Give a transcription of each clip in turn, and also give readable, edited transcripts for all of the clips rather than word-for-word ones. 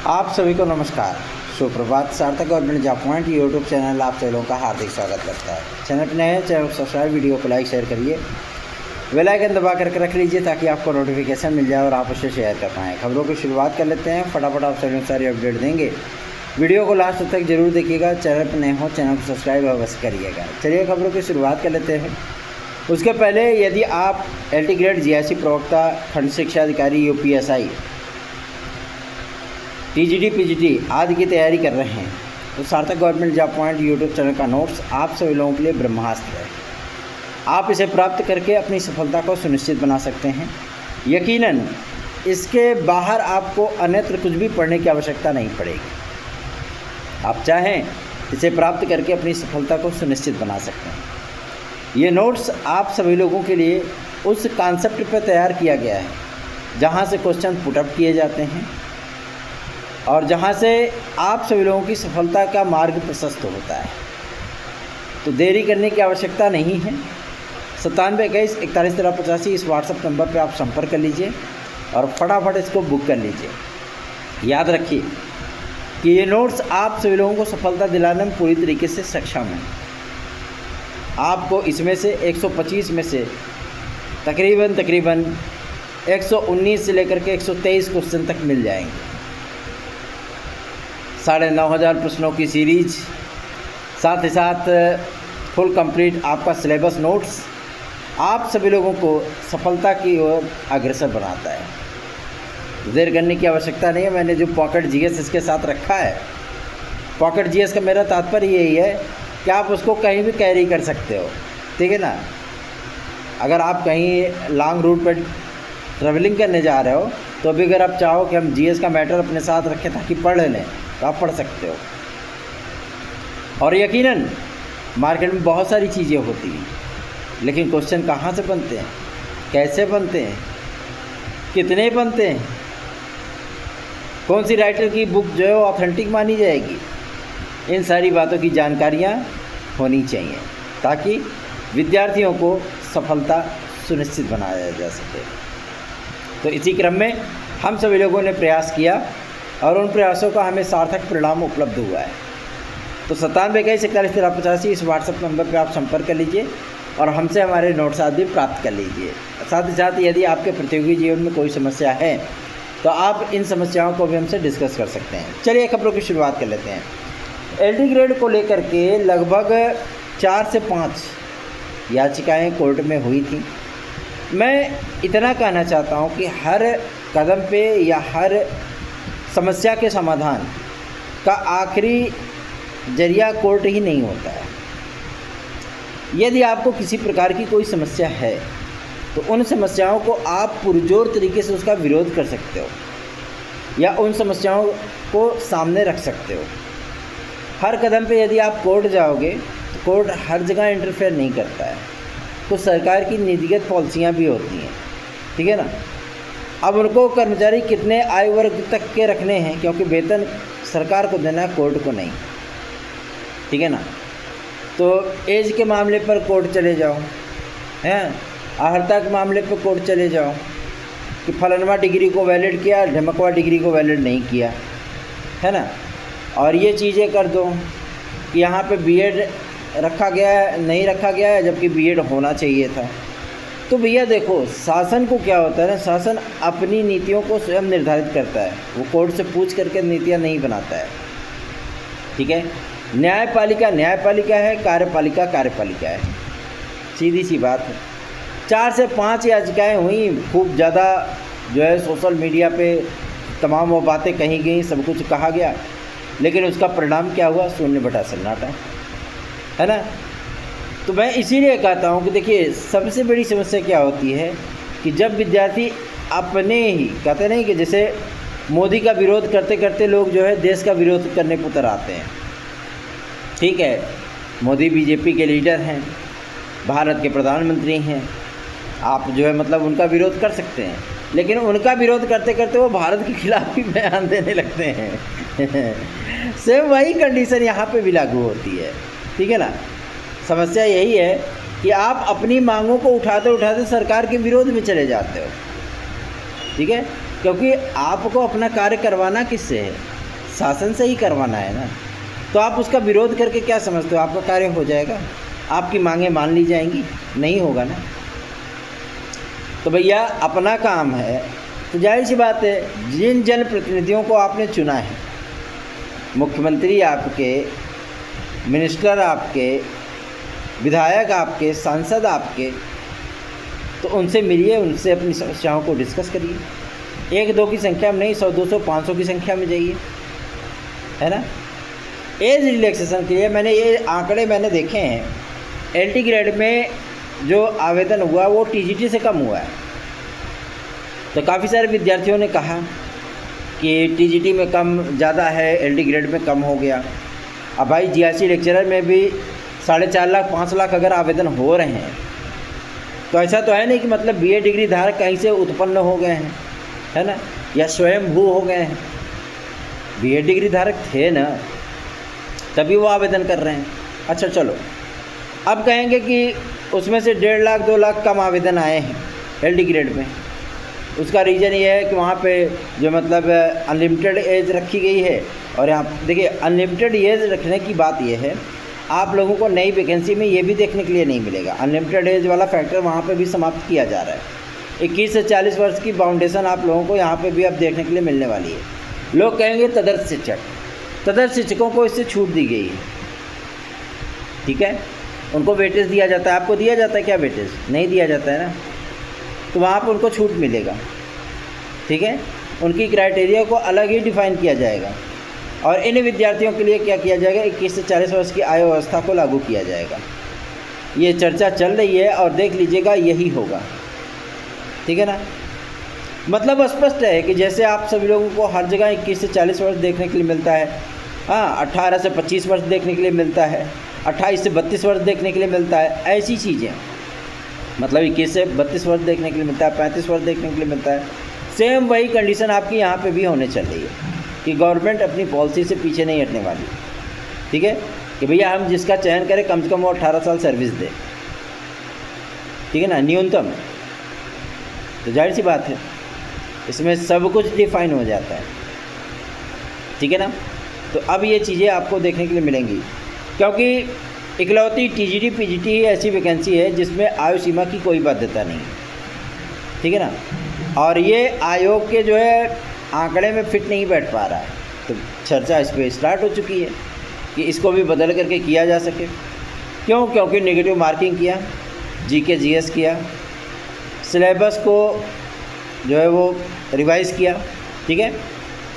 आप सभी को नमस्कार, सुप्रभात। सार्थक government job point YouTube channel आप सभी लोगों का हार्दिक स्वागत करता है। चैनल पर नए हैं, चैनल को सब्सक्राइब, वीडियो को लाइक शेयर करिए, बेल आइकन दबा करके रख लीजिए ताकि आपको नोटिफिकेशन मिल जाए और आप उसे शेयर कर पाएँ। खबरों की शुरुआत कर लेते हैं। फटाफट आप सभी सारी अपडेट देंगे। वीडियो को लास्ट तक जरूर देखिएगा। चैनल पर नए हो, चैनल को सब्सक्राइब अवश्य करिएगा। चलिए खबरों की शुरुआत कर लेते हैं। उसके पहले यदि आप LT ग्रेड GIC प्रवक्ता, खंड शिक्षा अधिकारी, UPSI, TGT, PGT आदि की तैयारी कर रहे हैं तो सार्थक government job point YouTube channel का नोट्स आप सभी लोगों के लिए ब्रह्मास्त्र है। आप इसे प्राप्त करके अपनी सफलता को सुनिश्चित बना सकते हैं। यकीनन इसके बाहर आपको अन्यत्र कुछ भी पढ़ने की आवश्यकता नहीं पड़ेगी। आप चाहें इसे प्राप्त करके अपनी सफलता को सुनिश्चित बना सकते हैं। ये नोट्स आप सभी लोगों के लिए उस कॉन्सेप्ट पर तैयार किया गया है जहाँ से क्वेश्चन पुटअप किए जाते हैं और जहाँ से आप सभी लोगों की सफलता का मार्ग प्रशस्त होता है। तो देरी करने की आवश्यकता नहीं है। 9721411385 इस व्हाट्सएप नंबर पर आप संपर्क कर लीजिए और फटाफट इसको बुक कर लीजिए। याद रखिए कि ये नोट्स आप सभी लोगों को सफलता दिलाने में पूरी तरीके से सक्षम हैं। आपको इसमें से 125 में से तकरीबन 119 से लेकर के 123 क्वेश्चन तक मिल जाएंगे। 9,500 प्रश्नों की सीरीज, साथ ही साथ फुल कंप्लीट आपका सिलेबस नोट्स आप सभी लोगों को सफलता की ओर अग्रसर बनाता है। देर करने की आवश्यकता नहीं है। मैंने जो पॉकेट GS इसके साथ रखा है, पॉकेट GS का मेरा तात्पर्य यही है कि आप उसको कहीं भी कैरी कर सकते हो, ठीक है ना। अगर आप कहीं लॉन्ग रूट पर ट्रैवलिंग करने जा रहे हो तो अभी अगर आप चाहो कि हम GS का मैटर अपने साथ रखें ताकि पढ़ लें तो आप पढ़ सकते हो। और यकीनन मार्केट में बहुत सारी चीज़ें होती हैं, लेकिन क्वेश्चन कहाँ से बनते हैं, कैसे बनते हैं, कितने बनते हैं, कौन सी राइटर की बुक जो है ऑथेंटिक मानी जाएगी, इन सारी बातों की जानकारियाँ होनी चाहिए ताकि विद्यार्थियों को सफलता सुनिश्चित बनाया जा सके। तो इसी क्रम में हम सभी लोगों ने प्रयास किया और उन प्रयासों का हमें सार्थक परिणाम उपलब्ध हुआ है। तो 9721411385 इस व्हाट्सएप नंबर पर आप संपर्क कर लीजिए और हमसे हमारे नोट्स आदि प्राप्त कर लीजिए। साथ ही साथ यदि आपके प्रतियोगी जीवन में कोई समस्या है तो आप इन समस्याओं को भी हमसे डिस्कस कर सकते हैं। चलिए खबरों की शुरुआत कर लेते हैं। LT ग्रेड को लेकर के लगभग 4 से 5 याचिकाएँ कोर्ट में हुई थी। मैं इतना कहना चाहता हूँ कि हर कदम पे या हर समस्या के समाधान का आखिरी जरिया कोर्ट ही नहीं होता है। यदि आपको किसी प्रकार की कोई समस्या है तो उन समस्याओं को आप पुरजोर तरीके से उसका विरोध कर सकते हो या उन समस्याओं को सामने रख सकते हो। हर कदम पे यदि आप कोर्ट जाओगे तो कोर्ट हर जगह इंटरफेयर नहीं करता है। तो सरकार की नीतिगत पॉलिसियाँ भी होती हैं, ठीक है ना। अब उनको कर्मचारी कितने आयु वर्ग तक के रखने हैं, क्योंकि वेतन सरकार को देना है, कोर्ट को नहीं, ठीक है ना। तो एज के मामले पर कोर्ट चले जाओ, हैं, अर्हता के मामले पर कोर्ट चले जाओ कि फलानवा डिग्री को वैलिड किया, ढमकवा डिग्री को वैलिड नहीं किया, है ना। और ये चीज़ें कर दो कि यहाँ पे BEd रखा गया है, नहीं रखा गया है, जबकि BEd होना चाहिए था। तो भैया देखो, शासन को क्या होता है ना, शासन अपनी नीतियों को स्वयं निर्धारित करता है, वो कोर्ट से पूछ करके नीतियाँ नहीं बनाता है, ठीक है। न्यायपालिका न्यायपालिका है, कार्यपालिका कार्यपालिका है, सीधी सी बात है। 4 से 5 याचिकाएँ हुई, खूब ज़्यादा जो है सोशल मीडिया पे तमाम वो बातें कही गई, सब कुछ कहा गया, लेकिन उसका परिणाम क्या हुआ? शून्य बटा सन्नाटा, है ना। तो मैं इसीलिए कहता हूँ कि देखिए, सबसे बड़ी समस्या क्या होती है कि जब विद्यार्थी अपने ही कहते नहीं कि जैसे मोदी का विरोध करते करते लोग जो है देश का विरोध करने पर उतर आते हैं, ठीक है। मोदी BJP के लीडर हैं, भारत के प्रधानमंत्री हैं, आप जो है मतलब उनका विरोध कर सकते हैं, लेकिन उनका विरोध करते करते वो भारत के खिलाफ भी बयान देने लगते हैं। सेम वही कंडीशन यहाँ पे भी लागू होती है, ठीक है ना। समस्या यही है कि आप अपनी मांगों को उठाते उठाते सरकार के विरोध में चले जाते हो, ठीक है। क्योंकि आपको अपना कार्य करवाना किससे है? शासन से ही करवाना है ना, तो आप उसका विरोध करके क्या समझते हो आपका कार्य हो जाएगा? आपकी मांगें मान ली जाएंगी? नहीं होगा ना। तो भैया अपना काम है, तो जाहिर सी बात है जिन जनप्रतिनिधियों को आपने चुना है, मुख्यमंत्री आपके, मिनिस्टर आपके, विधायक आपके, सांसद आपके, तो उनसे मिलिए, उनसे अपनी समस्याओं को डिस्कस करिए। 1-2 की संख्या में नहीं, 100, 200, 500 की संख्या में जाइए, है ना। एज रिलैक्सेशन के लिए मैंने ये आंकड़े देखे हैं, LT ग्रेड में जो आवेदन हुआ वो TGT से कम हुआ है। तो काफ़ी सारे विद्यार्थियों ने कहा कि TGT में कम ज़्यादा है, LT ग्रेड में कम हो गया। अब भाई GRC लेक्चरर में भी 4.5 लाख 5 लाख अगर आवेदन हो रहे हैं, तो ऐसा तो है नहीं कि मतलब BA डिग्री धारक कहीं से उत्पन्न हो गए हैं, है ना, या स्वयंभू हो गए हैं। BA डिग्री धारक थे ना, तभी वो आवेदन कर रहे हैं। अच्छा चलो, अब कहेंगे कि उसमें से 1.5 लाख 2 लाख कम आवेदन आए हैं LT ग्रेड में। उसका रीज़न ये है कि वहाँ पे जो मतलब अनलिमिटेड एज रखी गई है। और यहाँ देखिए, अनलिमिटेड एज रखने की बात ये है, आप लोगों को नई वैकेंसी में ये भी देखने के लिए नहीं मिलेगा। अनलिमिटेड एज वाला फैक्टर वहाँ पे भी समाप्त किया जा रहा है। 21 से 40 वर्ष की बाउंडेशन आप लोगों को यहाँ पे भी अब देखने के लिए मिलने वाली है। लोग कहेंगे तदर्थ शिक्षक, तदर्थ शिक्षकों को इससे छूट दी गई है, ठीक है, उनको वेटेज दिया जाता है। आपको दिया जाता है क्या वेटेज? नहीं दिया जाता है ना, तो वहाँ पर उनको छूट मिलेगा, ठीक है। उनकी क्राइटेरिया को अलग ही डिफ़ाइन किया जाएगा। और इन विद्यार्थियों के लिए क्या किया जाएगा, 21 से 40 वर्ष की आयु अवस्था को लागू किया जाएगा। ये चर्चा चल रही है और देख लीजिएगा यही होगा, ठीक है ना। मतलब स्पष्ट है कि जैसे आप सभी लोगों को हर जगह 21 से 40 वर्ष देखने के लिए मिलता है, हाँ, 18 से 25 वर्ष देखने के लिए मिलता है, 28 से 32 वर्ष देखने के लिए मिलता है, ऐसी चीज़ें, मतलब 21 से 32 वर्ष देखने के लिए मिलता है, 35 वर्ष देखने के लिए मिलता है। सेम वही कंडीशन आपकी यहाँ पे भी होने चल रही है कि गवर्नमेंट अपनी पॉलिसी से पीछे नहीं हटने वाली, ठीक है, कि भैया हम जिसका चयन करें कम से कम वो 18 साल सर्विस दे, ठीक है ना, न्यूनतम। तो जाहिर सी बात है इसमें सब कुछ डिफाइन हो जाता है, ठीक है ना। तो अब ये चीज़ें आपको देखने के लिए मिलेंगी, क्योंकि इकलौती TGT PGT ही ऐसी वैकेंसी है जिसमें आयु सीमा की कोई बाध्यता नहीं, ठीक है ना। और ये आयोग के जो है आंकड़े में फिट नहीं बैठ पा रहा है, तो चर्चा इस पर स्टार्ट हो चुकी है कि इसको भी बदल करके किया जा सके। क्यों? क्योंकि नेगेटिव मार्किंग किया, GK GS किया, सिलेबस को जो है वो रिवाइज़ किया, ठीक है,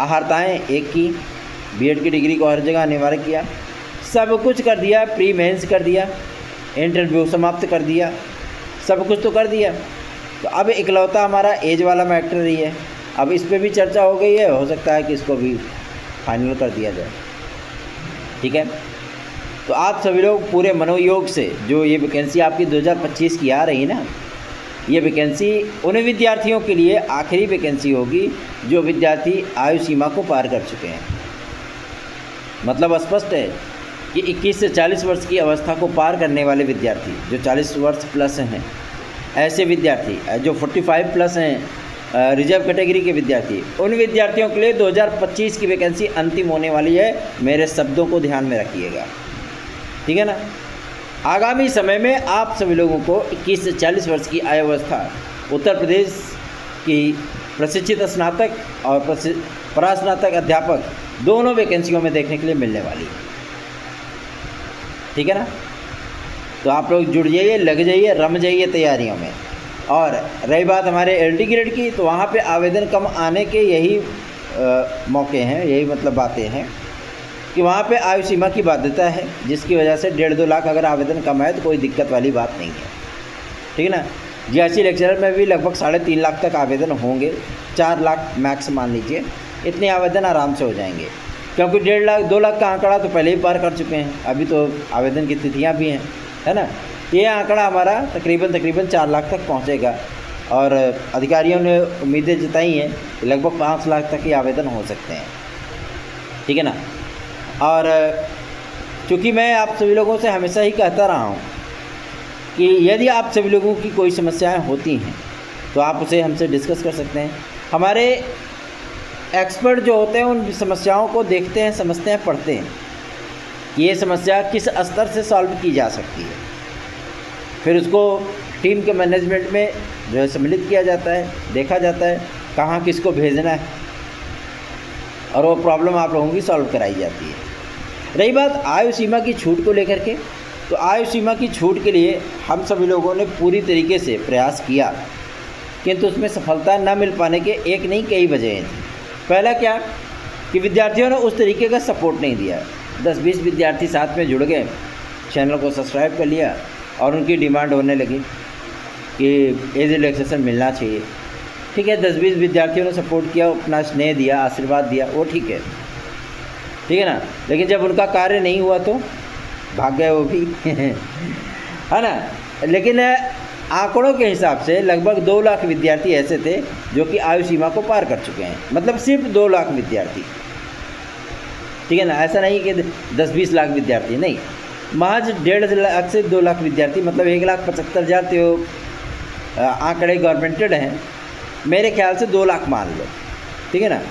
अहर्ताएँ 1 की, BEd की डिग्री को हर जगह अनिवार्य किया, सब कुछ कर दिया, प्री मेंस कर दिया, इंटरव्यू समाप्त कर दिया, सब कुछ तो कर दिया। तो अब इकलौता हमारा एज वाला मैटर ही है। अब इस पे भी चर्चा हो गई है, हो सकता है कि इसको भी फाइनल कर दिया जाए, ठीक है। तो आप सभी लोग पूरे मनोयोग से, जो ये वैकेंसी आपकी 2025 की आ रही है ना, ये वैकेंसी उन विद्यार्थियों के लिए आखिरी वैकेंसी होगी जो विद्यार्थी आयु सीमा को पार कर चुके हैं। मतलब स्पष्ट है कि 21 से 40 वर्ष की अवस्था को पार करने वाले विद्यार्थी, जो 40 वर्ष प्लस हैं, ऐसे विद्यार्थी जो 45 प्लस हैं, रिजर्व कैटेगरी के विद्यार्थी, उन विद्यार्थियों के लिए 2025 की वैकेंसी अंतिम होने वाली है। मेरे शब्दों को ध्यान में रखिएगा, ठीक है ना। आगामी समय में आप सभी लोगों को 21 से 40 वर्ष की आयु अवस्था उत्तर प्रदेश की प्रशिक्षित स्नातक और परास्नातक अध्यापक दोनों वैकेंसियों में देखने के लिए मिलने वाली है, ठीक है ना। तो आप लोग जुड़ जाइए, लग जाइए, रम जाइए तैयारियों में। और रही बात हमारे LT ग्रेड की, तो वहाँ पे आवेदन कम आने के यही मौके हैं, यही मतलब बातें हैं कि वहाँ पे आयु सीमा की बाध्यता है, जिसकी वजह से 1.5-2 लाख अगर आवेदन कम आए तो कोई दिक्कत वाली बात नहीं है, ठीक है ना। GRC लेक्चरर में भी लगभग 3.5 लाख तक आवेदन होंगे, 4 लाख मैक्स मान लीजिए, इतने आवेदन आराम से हो जाएंगे, क्योंकि 1.5 लाख 2 लाख का आंकड़ा तो पहले ही पार कर चुके हैं, अभी तो आवेदन की तिथियाँ भी हैं, है ना। ये आंकड़ा हमारा तकरीबन 4 लाख तक पहुंचेगा। और अधिकारियों ने उम्मीदें जताई हैं कि लगभग 5 लाख तक के आवेदन हो सकते हैं, ठीक है ना। और चूँकि मैं आप सभी लोगों से हमेशा ही कहता रहा हूँ कि यदि आप सभी लोगों की कोई समस्याएं होती हैं तो आप उसे हमसे डिस्कस कर सकते हैं। हमारे एक्सपर्ट जो होते हैं उन समस्याओं को देखते हैं, समझते हैं, पढ़ते हैं कि ये समस्या किस स्तर से सॉल्व की जा सकती है। फिर उसको टीम के मैनेजमेंट में जो है सम्मिलित किया जाता है, देखा जाता है कहाँ किसको भेजना है, और वो प्रॉब्लम आप लोगों की सॉल्व कराई जाती है। रही बात आयु सीमा की छूट को लेकर के, तो आयु सीमा की छूट के लिए हम सभी लोगों ने पूरी तरीके से प्रयास किया, किंतु उसमें सफलता न मिल पाने के एक नहीं कई वजहें थी। पहला क्या कि विद्यार्थियों ने उस तरीके का सपोर्ट नहीं दिया। 10-20 विद्यार्थी साथ में जुड़ गए, चैनल को सब्सक्राइब कर लिया और उनकी डिमांड होने लगी कि एज रिलैक्सेशन मिलना चाहिए। ठीक है, 10-20 विद्यार्थियों ने सपोर्ट किया, अपना स्नेह दिया, आशीर्वाद दिया, वो ठीक है ना। लेकिन जब उनका कार्य नहीं हुआ तो भाग गए वो भी है ना। लेकिन आंकड़ों के हिसाब से लगभग 2 लाख विद्यार्थी ऐसे थे जो कि आयु सीमा को पार कर चुके हैं, मतलब सिर्फ 2 लाख विद्यार्थी, ठीक है ना। ऐसा नहीं कि 10-20 लाख विद्यार्थी, नहीं, महज 1.5 लाख से 2 लाख विद्यार्थी, मतलब 1,75,000 तो आंकड़े गवर्नमेंटेड हैं, मेरे ख्याल से 2 लाख मान लो, ठीक है ना।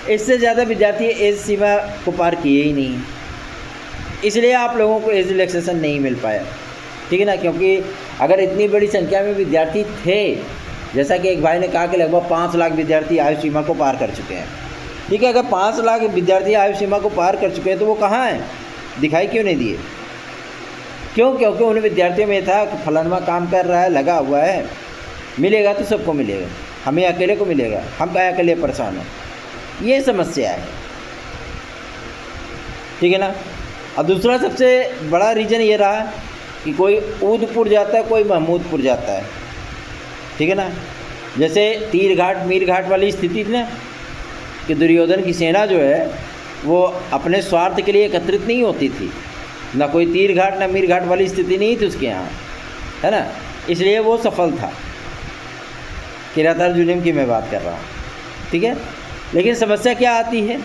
इससे ज़्यादा विद्यार्थी एज सीमा को पार किए ही नहीं, इसलिए आप लोगों को एज रिलैक्सेशन नहीं मिल पाया, ठीक है ना। क्योंकि अगर इतनी बड़ी संख्या में विद्यार्थी थे, जैसा कि एक भाई ने कहा कि लगभग 5 लाख विद्यार्थी आयु सीमा को पार कर चुके हैं, ठीक है। अगर 5 लाख विद्यार्थी आयु सीमा को पार कर चुके हैं तो वो कहाँ हैं, दिखाई क्यों नहीं दिए? क्यों? क्योंकि उन विद्यार्थियों में था कि फलाना काम कर रहा है, लगा हुआ है, मिलेगा तो सबको मिलेगा, हमें अकेले को मिलेगा, हम क्या अकेले परेशान हैं, ये समस्या है, ठीक है ना। और दूसरा सबसे बड़ा रीज़न ये रहा कि कोई ऊदपुर जाता है, कोई महमूदपुर जाता है, ठीक है ना। जैसे तीर घाट मीर घाट वाली स्थिति थी ना, कि दुर्योधन की सेना जो है वो अपने स्वार्थ के लिए एकत्रित नहीं होती थी, ना कोई तीर घाट ना मीर घाट वाली स्थिति नहीं थी उसके यहाँ, है ना। इसलिए वो सफल था। किरातार्जुनीयम की मैं बात कर रहा हूँ, ठीक है। लेकिन समस्या क्या आती है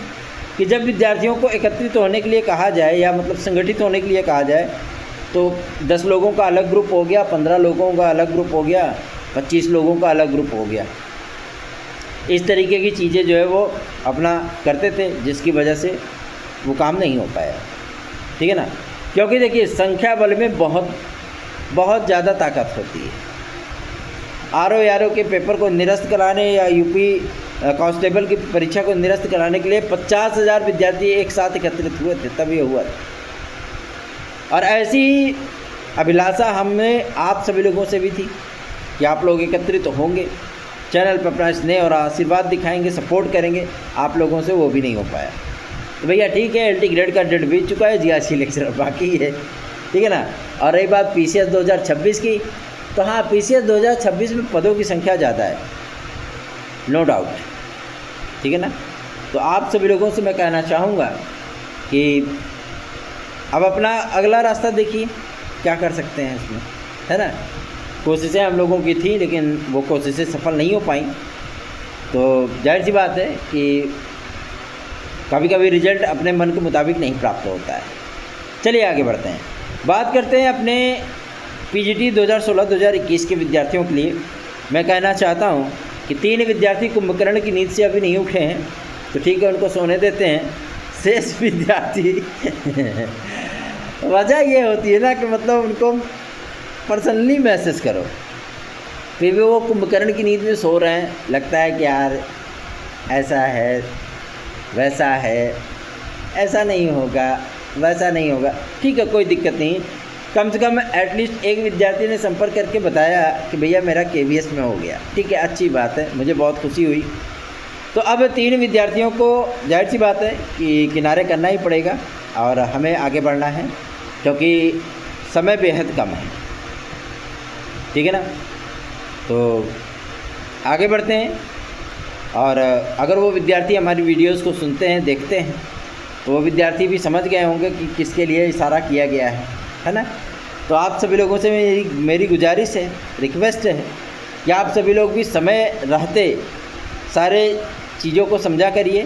कि जब विद्यार्थियों को एकत्रित होने के लिए कहा जाए, या मतलब संगठित होने के लिए कहा जाए, तो 10 लोगों का अलग ग्रुप हो गया, 15 लोगों का अलग ग्रुप हो गया, 25 लोगों का अलग ग्रुप हो गया। इस तरीके की चीज़ें जो है वो अपना करते थे, जिसकी वजह से वो काम नहीं हो पाया, ठीक है ना। क्योंकि देखिए संख्या बल में बहुत ज़्यादा ताकत होती है। RO के पेपर को निरस्त कराने या यूपी कांस्टेबल की परीक्षा को निरस्त कराने के लिए 50,000 विद्यार्थी एक साथ एकत्रित हुए थे, तब ये हुआ था। और ऐसी अभिलाषा हमें आप सभी लोगों से भी थी कि आप लोग एकत्रित होंगे, चैनल पर अपना स्नेह और आशीर्वाद दिखाएंगे, सपोर्ट करेंगे। आप लोगों से वो भी नहीं हो पाया। तो भैया ठीक है, LT ग्रेड का डेट बीत चुका है, GRC लेक्चर बाकी है, ठीक है ना। और रही बात PCS 2026 की, तो हाँ, PCS 2026 में पदों की संख्या ज़्यादा है, नो डाउट, ठीक है ना। तो आप सभी लोगों से मैं कहना चाहूँगा कि अब अपना अगला रास्ता देखिए, क्या कर सकते हैं इसमें, है ना। कोशिशें हम लोगों की थी, लेकिन वो कोशिशें सफल नहीं हो पाई। तो जाहिर सी बात है कि कभी कभी रिजल्ट अपने मन के मुताबिक नहीं प्राप्त होता है। चलिए आगे बढ़ते हैं, बात करते हैं अपने PGT 2016-2021 के विद्यार्थियों के लिए। मैं कहना चाहता हूं कि 3 विद्यार्थी कुंभकर्ण की नींद से अभी नहीं उठे हैं, तो ठीक है, उनको सोने देते हैं। शेष विद्यार्थी वजह ये होती है ना कि मतलब उनको पर्सनली मैसेज करो, फिर भी वो कुंभकर्ण की नींद में सो रहे हैं, लगता है कि यार ऐसा है वैसा है, ऐसा नहीं होगा वैसा नहीं होगा, ठीक है, कोई दिक्कत नहीं। कम से कम एटलीस्ट एक विद्यार्थी ने संपर्क करके बताया कि भैया मेरा KVS में हो गया, ठीक है, अच्छी बात है, मुझे बहुत खुशी हुई। तो अब 3 विद्यार्थियों को जाहिर सी बात है कि किनारे करना ही पड़ेगा और हमें आगे बढ़ना है, क्योंकि समय बेहद कम है, ठीक है ना। तो आगे बढ़ते हैं, और अगर वो विद्यार्थी हमारी वीडियोस को सुनते हैं, देखते हैं, तो वो विद्यार्थी भी समझ गए होंगे कि किसके लिए इशारा किया गया है ना। तो आप सभी लोगों से मेरी गुजारिश है, रिक्वेस्ट है कि आप सभी लोग भी समय रहते सारे चीज़ों को समझा करिए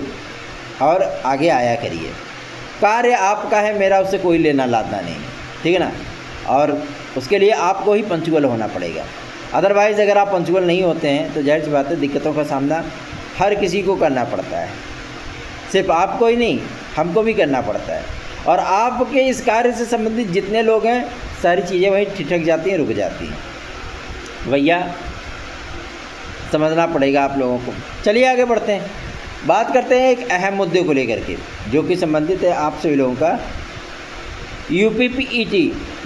और आगे आया करिए। कार्य आपका है, मेरा उससे कोई लेना लाना नहीं, ठीक है ना। और उसके लिए आपको ही पंचुअल होना पड़ेगा। अदरवाइज़ अगर आप पंचुअल नहीं होते हैं तो जाहिर सी बात है दिक्कतों का सामना हर किसी को करना पड़ता है, सिर्फ आपको ही नहीं, हमको भी करना पड़ता है। और आपके इस कार्य से संबंधित जितने लोग हैं, सारी चीज़ें वहीं ठिठक जाती हैं, रुक जाती हैं। भैया समझना पड़ेगा आप लोगों को। चलिए आगे बढ़ते हैं, बात करते हैं एक अहम मुद्दे को लेकर के, जो कि संबंधित है आप सभी लोगों का UPPET।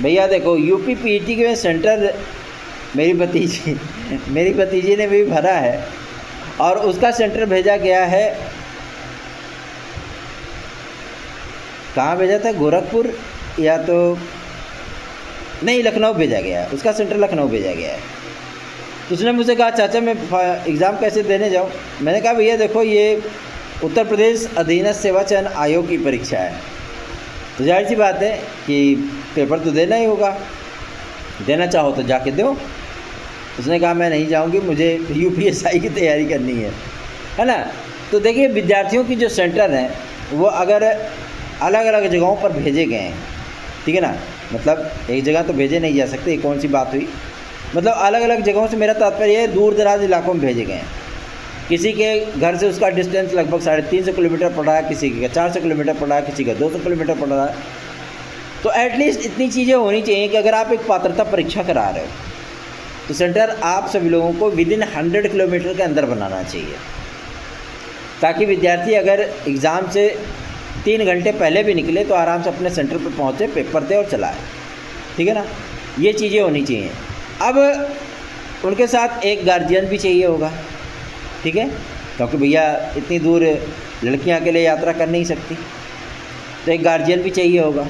भैया देखो, UPPET के सेंटर मेरी भतीजी ने भी भरा है, और उसका सेंटर भेजा गया है, कहाँ भेजा था, गोरखपुर या तो नहीं, लखनऊ भेजा गया है, उसका सेंटर लखनऊ भेजा गया है। तो उसने मुझसे कहा चाचा मैं एग्ज़ाम कैसे देने जाऊँ। मैंने कहा भैया देखो, ये उत्तर प्रदेश अधीनस्थ सेवा चयन आयोग की परीक्षा है, तो जाहिर सी बात है कि पेपर तो देना ही होगा, देना चाहो तो जाके दो। उसने कहा मैं नहीं जाऊंगी, मुझे UPSI की तैयारी करनी है ना। तो देखिए, विद्यार्थियों की जो सेंटर हैं वो अगर अलग अलग जगहों पर भेजे गए हैं, ठीक है ना, मतलब एक जगह तो भेजे नहीं जा सकते, कौन सी बात हुई, मतलब अलग अलग जगहों से मेरा तात्पर्य है दूर दराज इलाकों में भेजे गए हैं। किसी के घर से उसका डिस्टेंस लगभग 350 किलोमीटर पड़ रहा है, किसी का 400 किलोमीटर पड़ रहा है, किसी का 200 किलोमीटर पड़ रहा है। तो एटलीस्ट इतनी चीज़ें होनी चाहिए कि अगर आप एक पात्रता परीक्षा करा रहे हो तो सेंटर आप सभी लोगों को विदिन 100 किलोमीटर के अंदर बनाना चाहिए, ताकि विद्यार्थी अगर एग्ज़ाम से 3 घंटे पहले भी निकले तो आराम से अपने सेंटर पर पहुँचे, पेपर दे और चलाए, ठीक है ना। ये चीज़ें होनी चाहिए। अब उनके साथ एक गार्जियन भी चाहिए होगा, ठीक है, क्योंकि भैया इतनी दूर लड़कियां अकेले यात्रा कर नहीं सकती, तो एक गार्जियन भी चाहिए होगा।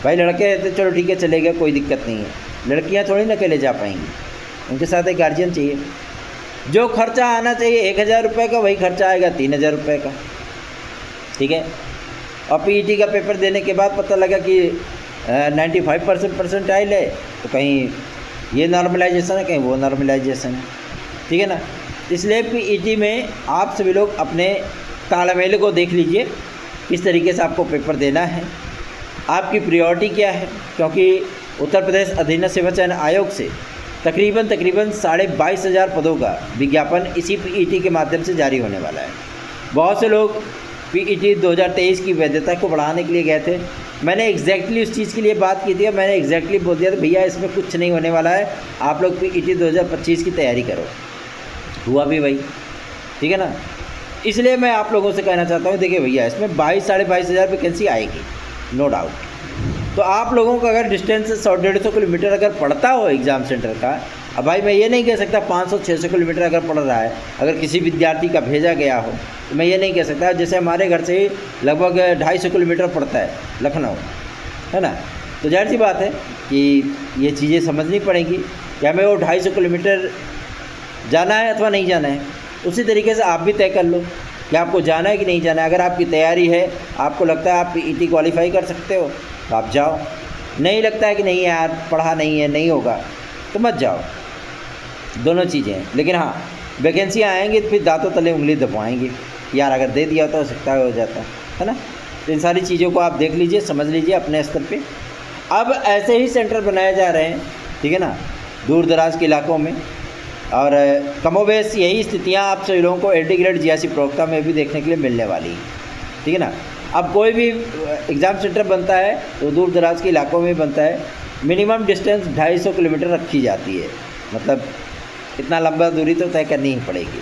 भाई लड़के रहते चलो ठीक है चले गए, कोई दिक्कत नहीं है, लड़कियां थोड़ी ना अकेले जा पाएंगी, उनके साथ एक गार्जियन चाहिए। जो खर्चा आना चाहिए 1000 रुपये का, वही खर्चा आएगा 3000 रुपये का, ठीक है। और PET का पेपर देने के बाद पता लगा कि 95% परसेंटाइल है, तो कहीं ये नॉर्मलाइजेशन है, कहीं वो नॉर्मलाइजेशन है, ठीक है ना। इसलिए PET में आप सभी लोग अपने तालमेल को देख लीजिए, किस तरीके से आपको पेपर देना है, आपकी प्रायोरिटी क्या है, क्योंकि उत्तर प्रदेश अधीनस्थ सेवा चयन आयोग से तकरीबन 22,500 पदों का विज्ञापन इसी PET के माध्यम से जारी होने वाला है। बहुत से लोग PET 2023 की वैधता को बढ़ाने के लिए गए थे, मैंने एग्जैक्टली उस चीज़ के लिए बात की थी, मैंने एग्जैक्टली बोल दिया था भैया इसमें कुछ नहीं होने वाला है, आप लोग PET 2025 की तैयारी करो। हुआ भी वही, ठीक है ना। इसलिए मैं आप लोगों से कहना चाहता हूँ, देखिए भैया इसमें 22,500 वैकेंसी आएगी, नो डाउट। तो आप लोगों का अगर डिस्टेंस 100-150 किलोमीटर अगर पड़ता हो एग्ज़ाम सेंटर का, अब भाई मैं ये नहीं कह सकता 500-600 किलोमीटर अगर पड़ रहा है, अगर किसी विद्यार्थी का भेजा गया हो, तो मैं ये नहीं कह सकता। जैसे हमारे घर से ही लगभग 250 किलोमीटर पड़ता है लखनऊ, है ना, तो जाहिर सी बात है कि ये चीज़ें समझनी पड़ेंगी कि हमें वो 250 किलोमीटर जाना है अथवा नहीं जाना है। उसी तरीके से आप भी तय कर लो कि आपको जाना है कि नहीं जाना है। अगर आपकी तैयारी है, आपको लगता है आप PET क्वालिफाई कर सकते हो, तो आप जाओ। नहीं लगता है कि नहीं यार पढ़ा नहीं है, नहीं होगा, तो मत जाओ। दोनों चीज़ें हैं। लेकिन हाँ, वैकेंसियाँ आएंगी तो फिर दांतों तले उंगली दबाएंगे, यार अगर दे दिया तो सकता है हो जाता है ना। तो इन सारी चीज़ों को आप देख लीजिए, समझ लीजिए अपने स्तर पे। अब ऐसे ही सेंटर बनाए जा रहे हैं, ठीक है ना, दूर दराज के इलाकों में, और कमोबेश यही स्थितियाँ आप सभी लोगों को LD ग्रेड GIC प्रवक्ता में भी देखने के लिए मिलने वाली है, ठीक है ना। अब कोई भी एग्ज़ाम सेंटर बनता है तो दूर दराज के इलाकों में बनता है, मिनिमम डिस्टेंस 250 किलोमीटर रखी जाती है, मतलब इतना लंबा दूरी तो तय करनी ही पड़ेगी।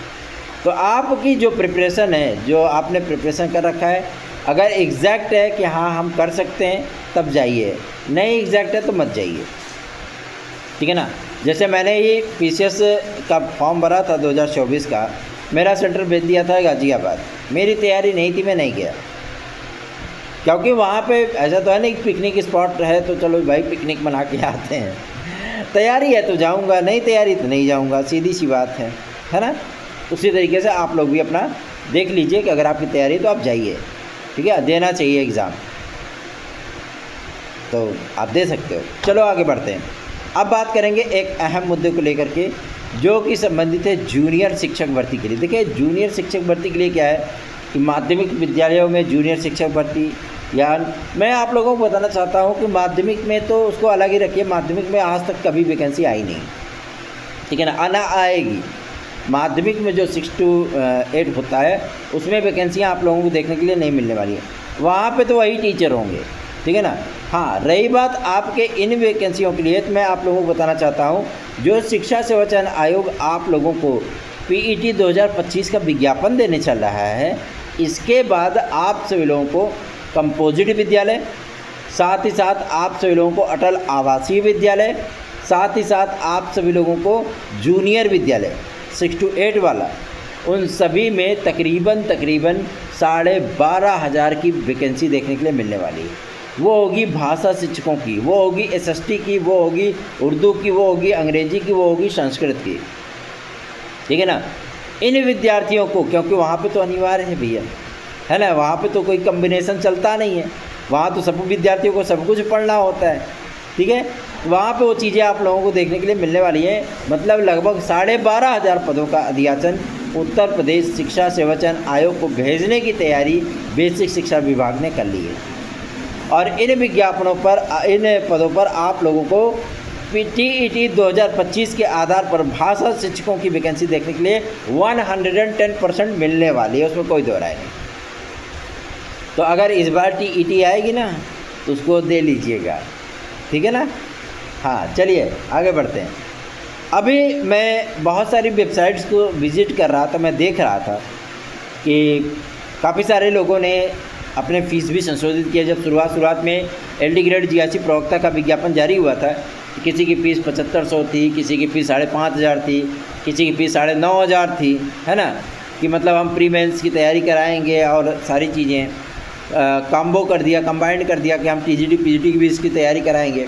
तो आपकी जो प्रिपरेशन है, जो आपने प्रिपरेशन कर रखा है, अगर एग्जैक्ट है कि हाँ हम कर सकते हैं तब जाइए, नहीं एग्जैक्ट है तो मत जाइए, ठीक है ना। जैसे मैंने ये PCS का फॉर्म भरा था 2024 का, मेरा सेंटर भेज दिया था गाज़ियाबाद, मेरी तैयारी नहीं थी, मैं नहीं गया, क्योंकि वहाँ पे ऐसा तो है नहीं पिकनिक स्पॉट है तो चलो भाई पिकनिक मना के आते हैं, तैयारी है तो जाऊँगा, नहीं तैयारी तो नहीं जाऊँगा, सीधी सी बात है ना। उसी तरीके से आप लोग भी अपना देख लीजिए कि अगर आपकी तैयारी है तो आप जाइए, ठीक है, देना चाहिए एग्ज़ाम, तो आप दे सकते हो। चलो आगे बढ़ते हैं। अब बात करेंगे एक अहम मुद्दे को लेकर के, जो कि संबंधित है जूनियर शिक्षक भर्ती के लिए। देखिए जूनियर शिक्षक भर्ती के लिए क्या है कि माध्यमिक विद्यालयों में जूनियर शिक्षक भर्ती, या मैं आप लोगों को बताना चाहता हूं कि माध्यमिक में तो उसको अलग ही रखिए, माध्यमिक में आज तक कभी वैकेंसी आई नहीं, ठीक है ना, आना आएगी, माध्यमिक में जो 6 to 8 होता है उसमें वैकेंसियाँ आप लोगों को देखने के लिए नहीं मिलने वाली है। वहाँ पे तो वही टीचर होंगे, ठीक है ना। हाँ, रही बात आपके इन वैकेंसियों के लिए, तो मैं आप लोगों को बताना चाहता हूँ, जो शिक्षा सेवा चयन आयोग आप लोगों को पीईटी 2025 का विज्ञापन देने चल रहा है, इसके बाद आप सभी लोगों को कंपोजिट विद्यालय, साथ ही साथ आप सभी लोगों को अटल आवासीय विद्यालय, साथ ही साथ आप सभी लोगों को जूनियर विद्यालय 6 to 8 वाला, उन सभी में तकरीबन 12,500 की वैकेंसी देखने के लिए मिलने वाली है। वो होगी भाषा शिक्षकों की, वो होगी एसएसटी की, वो होगी उर्दू की, वो होगी अंग्रेजी की, वो होगी संस्कृत की, ठीक है ना। इन विद्यार्थियों को, क्योंकि वहाँ पे तो अनिवार्य है भैया, है ना, वहाँ पे तो कोई कम्बिनेशन चलता नहीं है, वहाँ तो सब विद्यार्थियों को सब कुछ पढ़ना होता है, ठीक है। वहाँ पे वो चीज़ें आप लोगों को देखने के लिए मिलने वाली है। मतलब लगभग 12,500 पदों का अध्याचन उत्तर प्रदेश शिक्षा सेवा चयन आयोग को भेजने की तैयारी बेसिक शिक्षा विभाग ने कर ली है। और इन विज्ञापनों पर, इन पदों पर आप लोगों को टीईटी 2025 के आधार पर भाषा शिक्षकों की वैकेंसी देखने के लिए 110% मिलने वाली है, उसमें कोई दो राय नहीं। तो अगर इस बार टीईटी आएगी ना तो उसको दे लीजिएगा, ठीक है ना। हाँ, चलिए आगे बढ़ते हैं। अभी मैं बहुत सारी वेबसाइट्स को विज़िट कर रहा था, मैं देख रहा था कि काफ़ी सारे लोगों ने अपने फ़ीस भी संशोधित किया। जब शुरुआत में एलडी ग्रेड जीआईसी प्रवक्ता का विज्ञापन जारी हुआ था, किसी की फ़ीस 7500 थी, किसी की फ़ीस 5,500 थी, किसी की फ़ीस 9,500 थी, है ना, कि मतलब हम प्री मेंस की तैयारी कराएंगे और सारी चीज़ें कॉम्बो कर दिया, कंबाइंड कर दिया कि हम टीजीटी पीजीटी की भी इसकी तैयारी कराएंगे,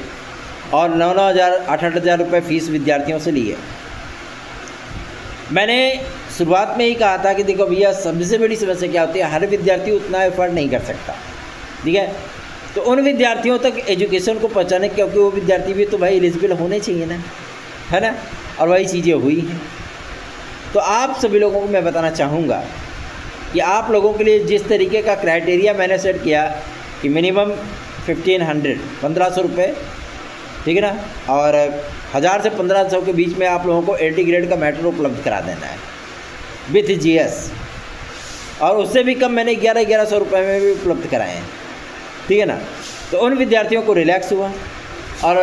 और 9,000 8,000 रुपये फ़ीस विद्यार्थियों से लिए। मैंने शुरुआत में ही कहा था कि देखो भैया, सबसे बड़ी समस्या क्या होती है, हर विद्यार्थी उतना एफर्ट नहीं कर सकता, ठीक है। तो उन विद्यार्थियों तक एजुकेशन को पहुँचाने, क्योंकि वो विद्यार्थी भी तो भाई एलिजिबल होने चाहिए ना, है ना, और वही चीज़ें हुई हैं। तो आप सभी लोगों को मैं बताना चाहूँगा कि आप लोगों के लिए जिस तरीके का क्राइटेरिया मैंने सेट किया कि मिनिमम 1500 रुपये, ठीक है ना, और 1000 से 1500 के बीच में आप लोगों को एलडी ग्रेड का मैटर उपलब्ध करा देना है विथ जीएस, और उससे भी कम मैंने 1100 रुपये में भी उपलब्ध कराए हैं, ठीक है ना। तो उन विद्यार्थियों को रिलैक्स हुआ, और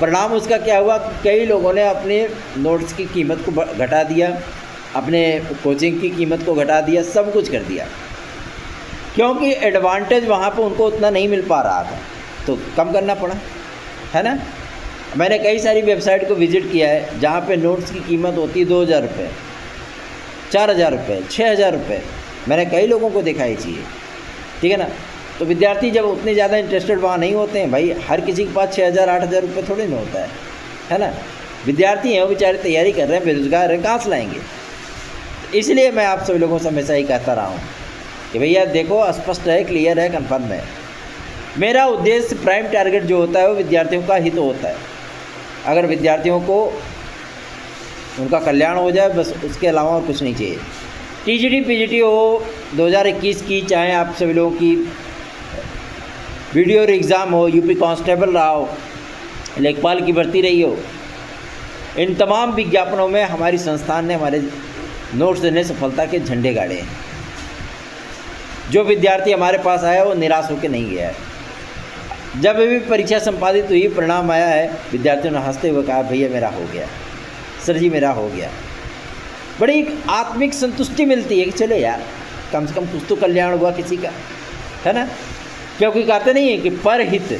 परिणाम उसका क्या हुआ, कई लोगों ने अपने नोट्स की कीमत को घटा दिया, अपने कोचिंग की कीमत को घटा दिया, सब कुछ कर दिया, क्योंकि एडवांटेज वहाँ पे उनको उतना नहीं मिल पा रहा था, तो कम करना पड़ा, है ना। मैंने कई सारी वेबसाइट को विज़िट किया है जहाँ पे नोट्स की कीमत होती है 2,000 रुपये, 4,000 रुपये, 6,000 रुपये। मैंने कई लोगों को देखा ये चीज़, ठीक है ना। तो विद्यार्थी जब उतने ज़्यादा इंटरेस्टेड वहाँ नहीं होते हैं भाई, हर किसी के पास 6,000 8,000 रुपये थोड़े ना होता है ना। विद्यार्थी हैं, वो बेचारे तैयारी कर रहे हैं, बेरोजगार हैं, कहाँ से लाएंगे। इसलिए मैं आप सभी लोगों से हमेशा ही कहता रहा हूँ कि भैया देखो, स्पष्ट है, क्लियर है, कन्फर्म है। मेरा उद्देश्य, प्राइम टारगेट जो होता है वो विद्यार्थियों का हित होता है। अगर विद्यार्थियों को उनका कल्याण हो जाए, बस उसके अलावा और कुछ नहीं चाहिए। टीजीटी पीजीटी हो 2021 की, चाहे आप सभी लोगों की वीडियो एग्ज़ाम हो, यूपी कांस्टेबल रहा हो, लेखपाल की भर्ती रही हो, इन तमाम विज्ञापनों में हमारी संस्थान ने हमारे नोट्स देने सफलता के झंडे गाड़े हैं। जो विद्यार्थी हमारे पास आया वो निराश होकर नहीं गया है। जब भी परीक्षा संपादित हुई, परिणाम आया है, विद्यार्थियों ने हंसते हुए कहा भैया मेरा हो गया, सर जी मेरा हो गया। बड़ी आत्मिक संतुष्टि मिलती है कि चलो यार, कम से कम कुछ तो कल्याण हुआ किसी का, है ना। क्योंकि कहते नहीं है कि परहित।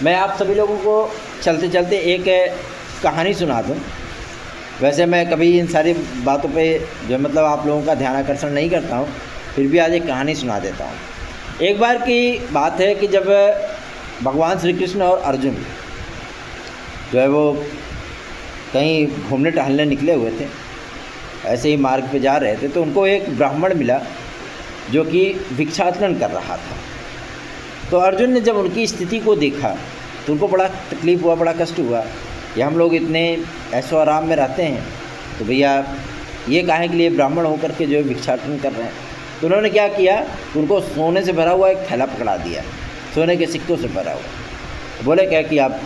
मैं आप सभी लोगों को चलते चलते एक कहानी सुना दूँ। वैसे मैं कभी इन सारी बातों पे जो मतलब आप लोगों का ध्यान आकर्षण नहीं करता हूँ, फिर भी आज एक कहानी सुना देता हूँ। एक बार की बात है कि जब भगवान श्री कृष्ण और अर्जुन जो है वो कहीं घूमने टहलने निकले हुए थे, ऐसे ही मार्ग पे जा रहे थे, तो उनको एक ब्राह्मण मिला जो कि भिक्षाटन कर रहा था। तो अर्जुन ने जब उनकी स्थिति को देखा तो उनको बड़ा तकलीफ़ हुआ, बड़ा कष्ट हुआ कि हम लोग इतने ऐशो आराम में रहते हैं, तो भैया ये काहे के लिए ब्राह्मण होकर के जो है भिक्षाटन कर रहे हैं। तो उन्होंने क्या किया, उनको सोने से भरा हुआ एक थैला पकड़ा दिया, सोने के सिक्कों से भरा हुआ। बोले क्या कि आप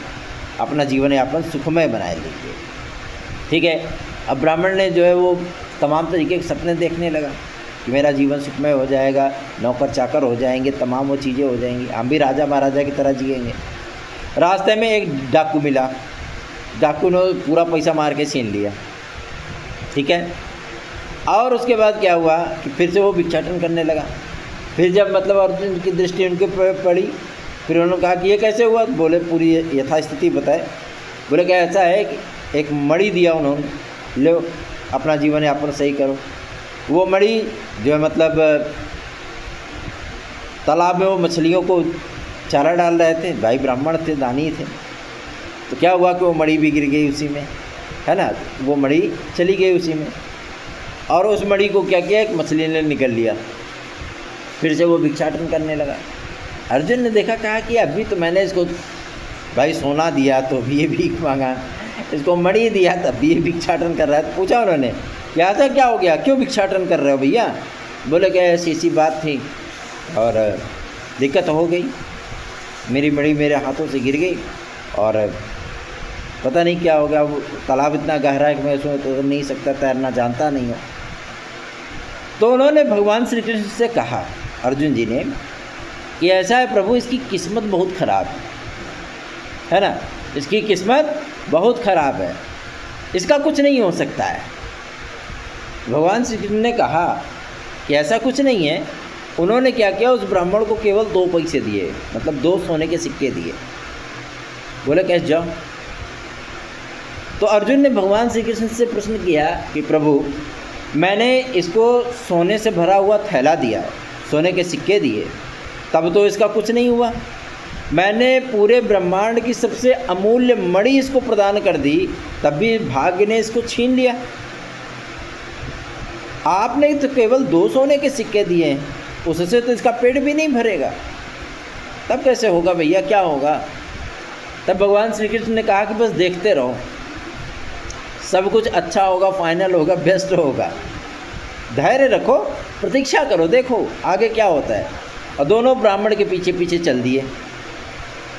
अपना जीवन यापन सुखमय बनाए लीजिए, ठीक है। अब ब्राह्मण ने जो है वो तमाम तरीके के सपने देखने लगा कि मेरा जीवन सुखमय हो जाएगा, नौकर चाकर हो जाएंगे, तमाम वो चीज़ें हो जाएंगी, हम भी राजा महाराजा की तरह जिएंगे। रास्ते में एक डाकू मिला, डाकू ने पूरा पैसा मार के छीन लिया, ठीक है। और उसके बाद क्या हुआ कि फिर से वो भिक्षाटन करने लगा। फिर जब मतलब अर्जुन की दृष्टि उनके पर पड़ी, फिर उन्होंने कहा कि ये कैसे हुआ, बोले पूरी यथास्थिति बताए। बोले क्या ऐसा है कि एक मणि दिया उन्होंने, लो अपना जीवन यापन सही करो। वो मणि जो है मतलब तालाब में वो मछलियों को चारा डाल रहे थे, भाई ब्राह्मण थे, दानी थे। तो क्या हुआ कि वो मणि भी गिर गई उसी में, है ना, वो मणि चली गई उसी में। और उस मणि को क्या किया, एक मछली ने निकल लिया। फिर से वो भिक्षाटन करने लगा। अर्जुन ने देखा, कहा कि अभी तो मैंने इसको भाई सोना दिया तो भी ये भीख मांगा, इसको मणि दिया तब भी ये भिक्षाटन कर रहा है। तो पूछा उन्होंने कि ऐसा क्या हो गया, क्यों भिक्षाटन कर रहे हो भैया? बोले क्या ऐसी बात थी और दिक्कत हो गई, मेरी मणि मेरे हाथों से गिर गई और पता नहीं क्या हो गया। वो तालाब इतना गहरा है कि मैं उसमें तो नहीं सकता, तैरना जानता नहीं हूँ। तो उन्होंने भगवान श्री कृष्ण से कहा, अर्जुन जी ने, कि ऐसा है प्रभु, इसकी किस्मत बहुत ख़राब है ना, इसकी किस्मत बहुत ख़राब है, इसका कुछ नहीं हो सकता है। भगवान श्री कृष्ण ने कहा कि ऐसा कुछ नहीं है। उन्होंने क्या किया, उस ब्राह्मण को केवल 2 पैसे दिए, मतलब 2 सोने के सिक्के दिए। बोले कैसे जाओ। तो अर्जुन ने भगवान श्री कृष्ण से प्रश्न किया कि प्रभु, मैंने इसको सोने से भरा हुआ थैला दिया, सोने के सिक्के दिए, तब तो इसका कुछ नहीं हुआ। मैंने पूरे ब्रह्मांड की सबसे अमूल्य मणि इसको प्रदान कर दी, तब भी भाग्य ने इसको छीन लिया। आपने तो केवल 2 सोने के सिक्के दिए हैं, उससे तो इसका पेट भी नहीं भरेगा, तब कैसे होगा भैया, क्या होगा? तब भगवान श्री कृष्ण ने कहा कि बस देखते रहो, सब कुछ अच्छा होगा, फाइनल होगा, बेस्ट होगा, धैर्य रखो, प्रतीक्षा करो, देखो आगे क्या होता है। और दोनों ब्राह्मण के पीछे पीछे चल दिए,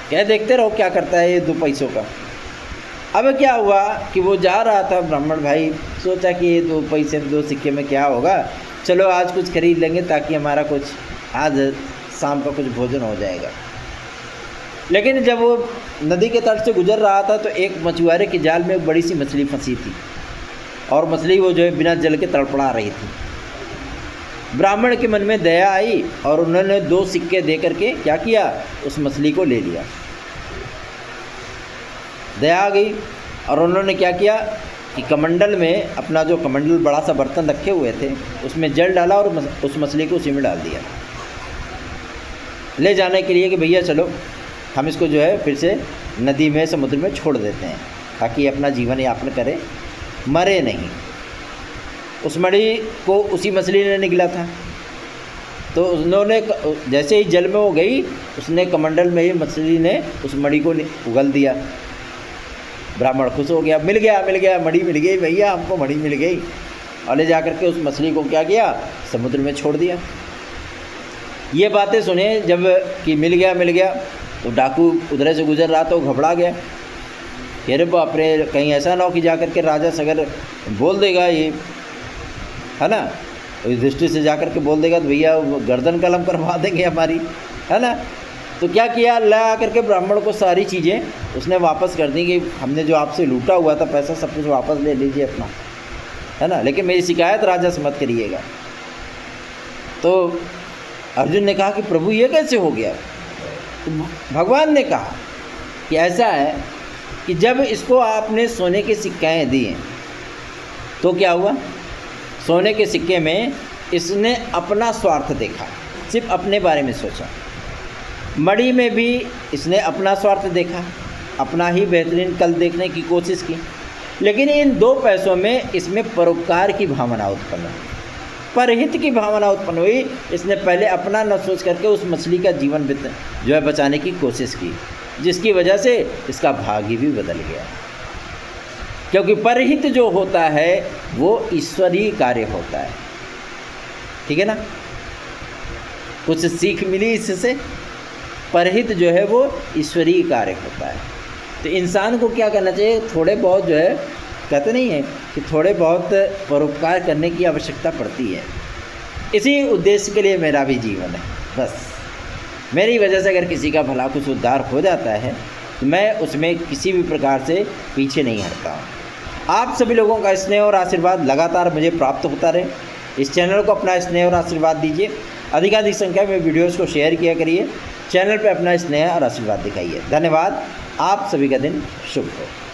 क्या देखते रहो क्या करता है ये 2 पैसों का। अब क्या हुआ कि वो जा रहा था, ब्राह्मण भाई सोचा कि ये 2 पैसे 2 सिक्के में क्या होगा, चलो आज कुछ खरीद लेंगे ताकि हमारा कुछ आज शाम का कुछ भोजन हो जाएगा। लेकिन जब वो नदी के तट से गुजर रहा था तो एक मछुआरे के जाल में एक बड़ी सी मछली फंसी थी और मछली वो जो है बिना जल के तड़पड़ा रही थी। ब्राह्मण के मन में दया आई और उन्होंने 2 सिक्के दे करके क्या किया, उस मछली को ले लिया। दया आ गई और उन्होंने क्या किया कि कमंडल में अपना जो कमंडल बड़ा सा बर्तन रखे हुए थे उसमें जल डाला और उस मछली को उसी में डाल दिया, ले जाने के लिए कि भैया चलो हम इसको जो है फिर से नदी में समुद्र में छोड़ देते हैं ताकि अपना जीवन यापन करे, मरे नहीं। उस मणि को उसी मछली ने निगला था, तो उन्होंने जैसे ही जल में वो गई, उसने कमंडल में ही मछली ने उस मणि को उगल दिया। ब्राह्मण खुश हो गया, मिल गया मणि मिल गई भैया, हमको मणि मिल गई। और ले जा करके उस मछली को क्या किया, समुद्र में छोड़ दिया। ये बातें सुने जब कि मिल गया, तो डाकू उधर से गुजर रहा तो घबरा गया, अरे बाप रे, कहीं ऐसा ना हो कि जा करके राजा सगर बोल देगा ये, है ना, इस दृष्टि से जा करके बोल देगा तो भैया गर्दन कलम करवा देंगे हमारी, है ना। तो क्या किया, ला करके ब्राह्मण को सारी चीज़ें उसने वापस कर दी कि हमने जो आपसे लूटा हुआ था पैसा सब कुछ वापस ले लीजिए अपना, है ना, लेकिन मेरी शिकायत राजा से मत करिएगा। तो अर्जुन ने कहा कि प्रभु ये कैसे हो गया? तो भगवान ने कहा कि ऐसा है कि जब इसको आपने सोने के सिक्के दिए तो क्या हुआ, सोने के सिक्के में इसने अपना स्वार्थ देखा, सिर्फ अपने बारे में सोचा। मणि में भी इसने अपना स्वार्थ देखा, अपना ही बेहतरीन कल देखने की कोशिश की। लेकिन इन 2 पैसों में इसमें परोपकार की भावना उत्पन्न हुई, परहित की भावना उत्पन्न हुई। इसने पहले अपना न सोच करके उस मछली का जीवन जो है बचाने की कोशिश की, जिसकी वजह से इसका भाग्य भी बदल गया। क्योंकि परहित जो होता है वो ईश्वरीय कार्य होता है, ठीक है ना। कुछ सीख मिली इससे, परहित जो है वो ईश्वरीय कार्य होता है। तो इंसान को क्या करना चाहिए, थोड़े बहुत जो है कहते नहीं है कि थोड़े बहुत परोपकार करने की आवश्यकता पड़ती है। इसी उद्देश्य के लिए मेरा भी जीवन है। बस मेरी वजह से अगर किसी का भला कुछ उद्धार हो जाता है तो मैं उसमें किसी भी प्रकार से पीछे नहीं हटता हूँ। आप सभी लोगों का स्नेह और आशीर्वाद लगातार मुझे प्राप्त होता रहे। इस चैनल को अपना स्नेह और आशीर्वाद दीजिए। अधिकाधिक संख्या में वीडियोस को शेयर किया करिए। चैनल पर अपना स्नेह और आशीर्वाद दिखाइए। धन्यवाद। आप सभी का दिन शुभ हो।